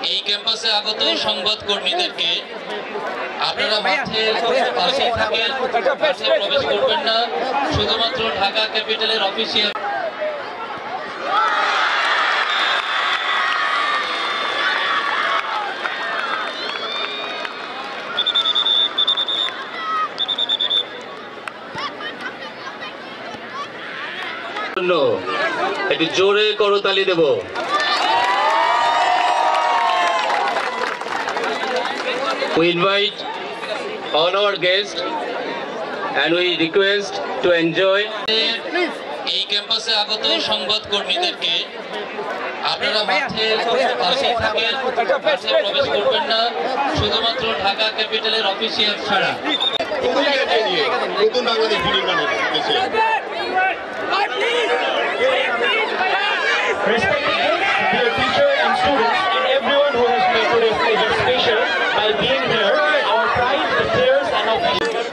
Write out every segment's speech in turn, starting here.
এই ক্যাম্পাসে আগত সংবাদ কর্মীদেরকে আপনারা মাঠের পাশেই থাকেন, মাঠে প্রবেশ করবেন না, শুধুমাত্র ঢাকা ক্যাপিটালের অফিসিয়াল একটু জোরে করতালি দেব। We invite all our guests and we request to enjoy. এই ক্যাম্পাসে আগত সংবাদ কর্মীদেরকে আপনারা মাঠের পাশেই থাকেন, মাঠে প্রবেশ করবেন না, শুধুমাত্র ঢাকা ক্যাপিটালের অফিসিয়াল ছাড়া। নতুন বাংলাদেশ ফিল্ম বানিয়েছে। Respecting dear teacher and students and everyone who has made today's occasion special by being here, our pride, the players and officials.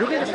ঢুকে গেছে